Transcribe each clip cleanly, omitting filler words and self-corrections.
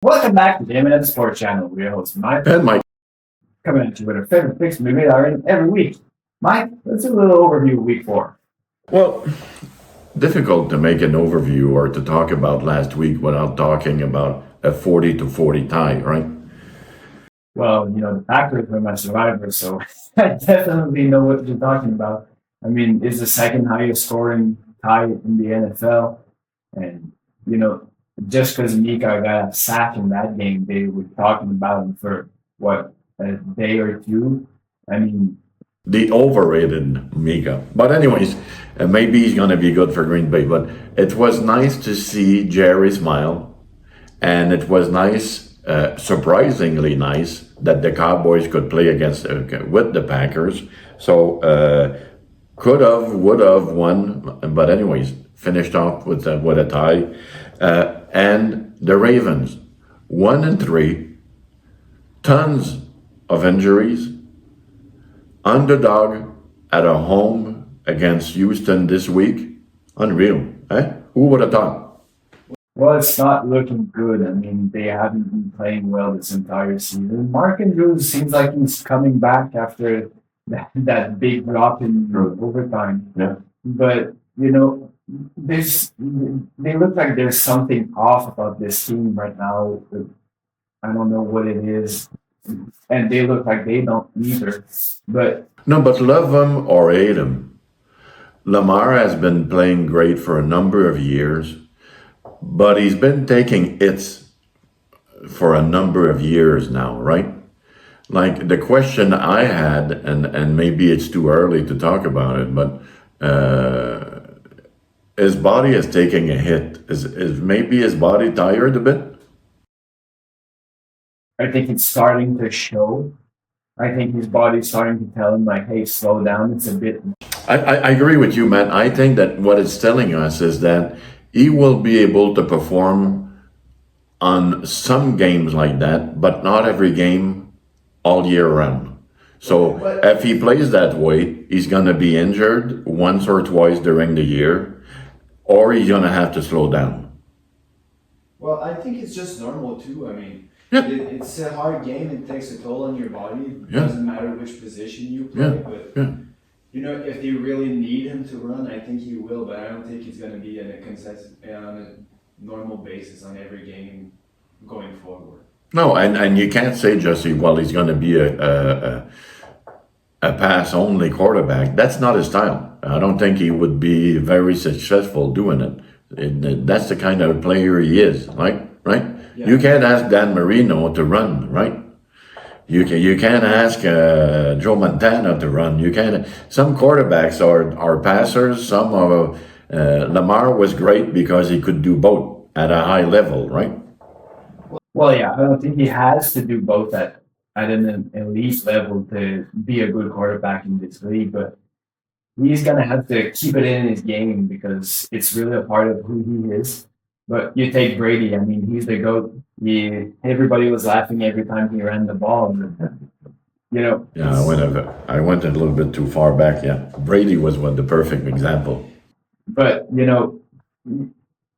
Welcome back to the M&M Sports Channel. We're your host Mike, And Mike, coming at you with our favorite picks we made already every week. Mike, let's do a little overview of week 4. well, difficult to make an overview or to talk about last week without talking about a 40-40 tie, right? Well, the Packers were my survivors, so I definitely know what you're talking about. I mean, it's the second highest scoring tie in the NFL. And, just because Mika got a sack in that game, they were talking about him for, a day or two? I mean, The overrated Mika. But anyways, maybe he's going to be good for Green Bay. But it was nice to see Jerry smile. And it was nice, surprisingly nice, that the Cowboys could play against with the Packers. So could have, would have won. But anyways, finished off with a tie. And the Ravens, 1-3, tons of injuries. Underdog at a home against Houston this week. Unreal, eh? Who would have thought? well, it's not looking good. I mean, they haven't been playing well this entire season. Mark Andrews seems like he's coming back after that big drop in overtime. Yeah. But, they look like there's something off about this team right now. I don't know what it is. And they look like they don't either. But No, but love him or hate him, Lamar has been playing great for a number of years, but he's been taking hits for a number of years now, right? Like the question I had, and maybe it's too early to talk about it, but his body is taking a hit. Is maybe his body tired a bit? I think it's starting to show. I think his body's starting to tell him, like, hey, slow down. It's a bit. I agree with you, man. I think that what it's telling us is that he will be able to perform on some games like that, but not every game all year round. So if he plays that way, he's going to be injured once or twice during the year, or he's going to have to slow down. Well, I think it's just normal too. I mean, Yeah. it's a hard game. It takes a toll on your body. It Yeah. doesn't matter which position you play. Yeah. But, Yeah. if they really need him to run, I think he will. But I don't think he's going to be on a normal basis on every game going forward. No, and you can't say, Jesse, well, he's going to be a pass-only quarterback. That's not his style. I don't think he would be very successful doing it. That's the kind of player he is, right? Yeah. You can't ask Dan Marino to run, right? You can't ask Joe Montana to run. You can't. Some quarterbacks are passers. Some are. Lamar was great because he could do both at a high level, right? Well, yeah, I don't think he has to do both at an elite level to be a good quarterback in this league, but he's going to have to keep it in his game because it's really a part of who he is. But you take Brady, I mean, he's the GOAT. Everybody was laughing every time he ran the ball. Yeah, I went a little bit too far back. Yeah, Brady was the perfect example. But,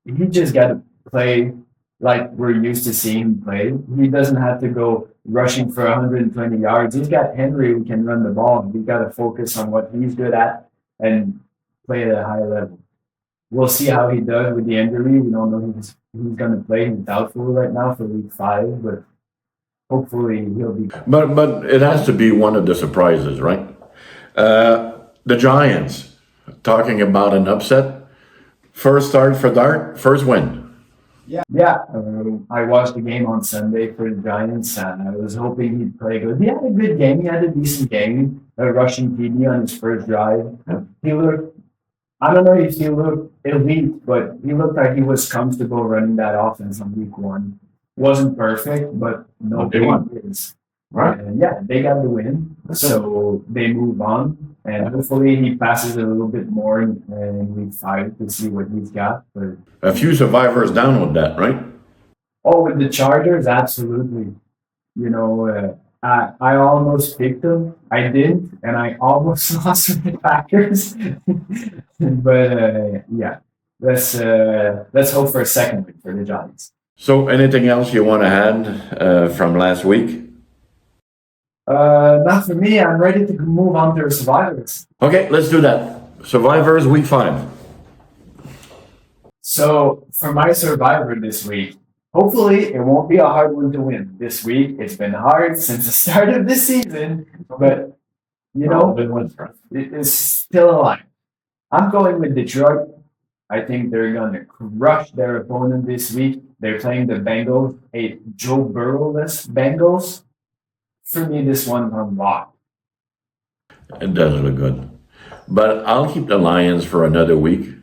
he just got to play like we're used to seeing him play. He doesn't have to go rushing for 120 yards. He's got Henry who can run the ball. He's got to focus on what he's good at and play at a high level. We'll see how he does with the injury. We don't know if he's going to play. He's doubtful right now for week 5, but hopefully he'll be. But it has to be one of the surprises, right? The Giants, talking about an upset. First start for Dart, first win. Yeah, I watched the game on Sunday for the Giants, and I was hoping he'd play good. He had a good game. He had a decent game, a rushing TD on his first drive. He looked, I don't know if he looked elite, but he looked like he was comfortable running that offense on week 1. Wasn't perfect, but no big is. Right. And yeah, they got the win, so they move on. And hopefully he passes a little bit more in week 5 to see what he's got. But A few survivors down with that, right? with the Chargers, absolutely. I almost picked them. I didn't, and I almost lost with the Packers. But yeah, let's hope for a second win for the Giants. So, anything else you want to add from last week? Not for me. I'm ready to move on to our survivors. Okay, let's do that. Survivors week 5. So for my survivor this week, hopefully it won't be a hard one to win this week. It's been hard since the start of the season, but you know, it is still alive. I'm going with Detroit. I think they're gonna crush their opponent this week. They're playing the Bengals, a Joe Burrow-less Bengals. For me, this one's on lock. It does look good. But I'll keep the Lions for another week.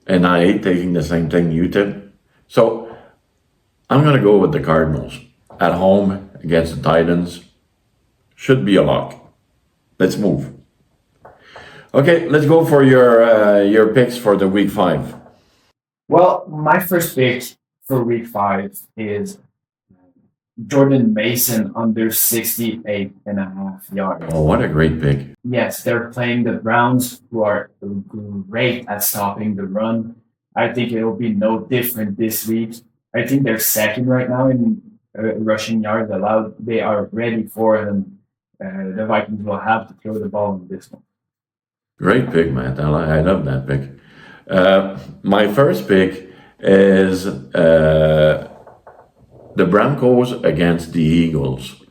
And I hate taking the same thing you did. So I'm going to go with the Cardinals. At home against the Titans. Should be a lock. Let's move. Okay, let's go for your picks for the week 5. Well, my first pick for week 5 is Jordan Mason under 68.5 yards. Oh, what a great pick. Yes, they're playing the Browns, who are great at stopping the run. I think it'll be no different this week. I think they're second right now in rushing yards allowed. They are ready for them. The Vikings will have to throw the ball in this one. Great pick, Matt. I love that pick. My first pick is the Broncos against the Eagles.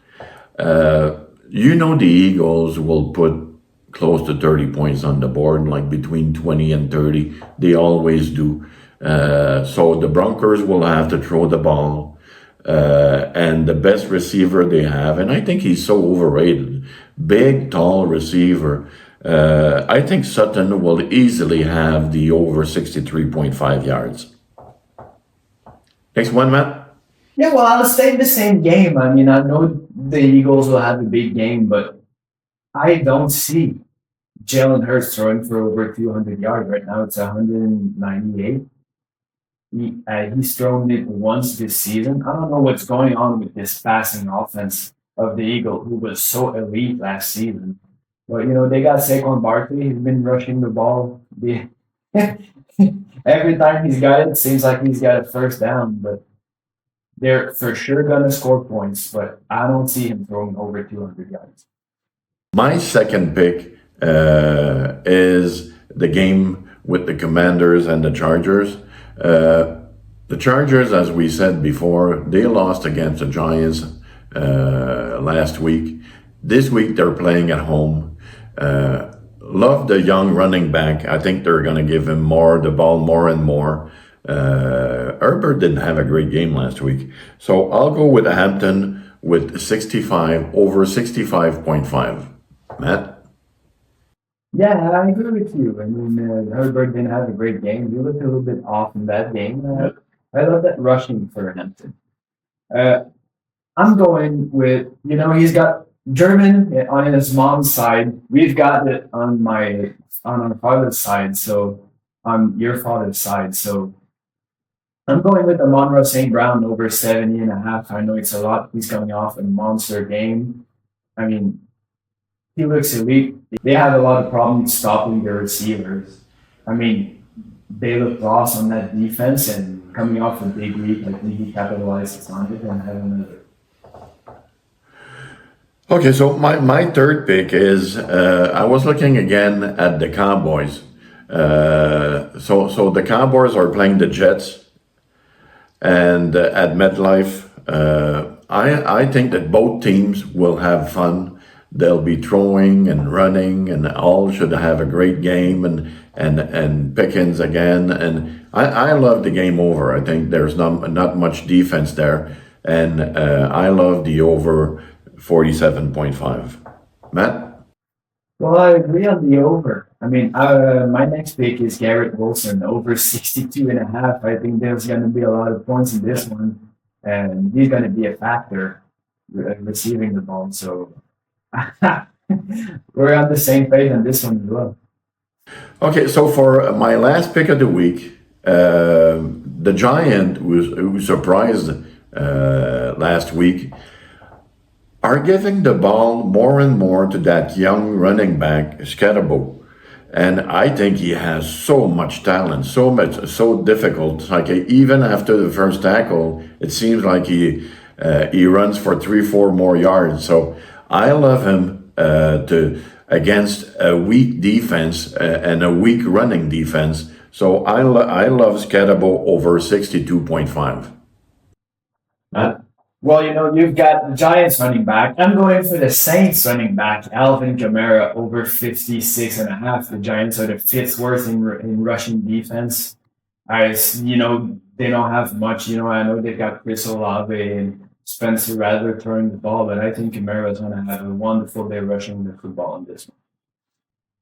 You know the Eagles will put close to 30 points on the board, like between 20 and 30. They always do. So the Broncos will have to throw the ball. And the best receiver they have, and I think he's so overrated, big, tall receiver. I think Sutton will easily have the over 63.5 yards. Next one, Matt. Yeah, well, I'll stay in the same game. I mean, I know the Eagles will have a big game, but I don't see Jalen Hurts throwing for over 200 yards right now. It's 198. He's thrown it once this season. I don't know what's going on with this passing offense of the Eagles, who was so elite last season. But, you know, they got Saquon Barkley. He's been rushing the ball. Every time he's got it, it seems like he's got a first down. But they're for sure going to score points. But I don't see him throwing over 200 yards. My second pick is the game with the Commanders and the Chargers. The Chargers, as we said before, they lost against the Giants last week. This week they're playing at home. Love the young running back. I think they're going to give him the ball more and more. Herbert didn't have a great game last week. So I'll go with Hampton with 65 over 65.5. Matt? Yeah, I agree with you. I mean, Herbert didn't have a great game. He looked a little bit off in that game. I love that rushing for Hampton. I'm going with, you know, he's got German on his mom's side. We've got it on our father's side, so on your father's side. So I'm going with Amon-Ra St. Brown over 70.5. I know it's a lot. He's coming off a monster game. I mean, he looks elite. They have a lot of problems stopping their receivers. I mean, they look lost on that defense, and coming off a big week, I think he capitalizes on it and had another. Okay, so my third pick is I was looking again at the Cowboys. So the Cowboys are playing the Jets, and at MetLife, I think that both teams will have fun. They'll be throwing and running, and all should have a great game. And Pickens again, and I love the game over. I think there's not much defense there, and I love the over 47.5. Matt? Well, I agree on the over. I mean, my next pick is Garrett Wilson, over 62.5. I think there's going to be a lot of points in this one, and he's going to be a factor receiving the ball. So we're on the same page on this one as well. Okay, so for my last pick of the week, the Giant who surprised last week are giving the ball more and more to that young running back, Scatterbo. And I think he has so much talent, so difficult. Like even after the first tackle, it seems like he runs for 3-4 more yards. So I love him against a weak defense and a weak running defense. So I love Scatabo over 62.5. Well, you've got the Giants running back. I'm going for the Saints running back, Alvin Kamara, over 56.5. The Giants are the fifth worst in rushing defense. They don't have much. I know they've got Chris Olave and Spencer Rattler throwing the ball, but I think Kamara is going to have a wonderful day rushing the football in this one.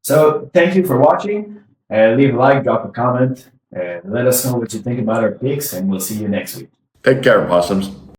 So thank you for watching. Leave a like, drop a comment, and let us know what you think about our picks, and we'll see you next week. Take care, Possums.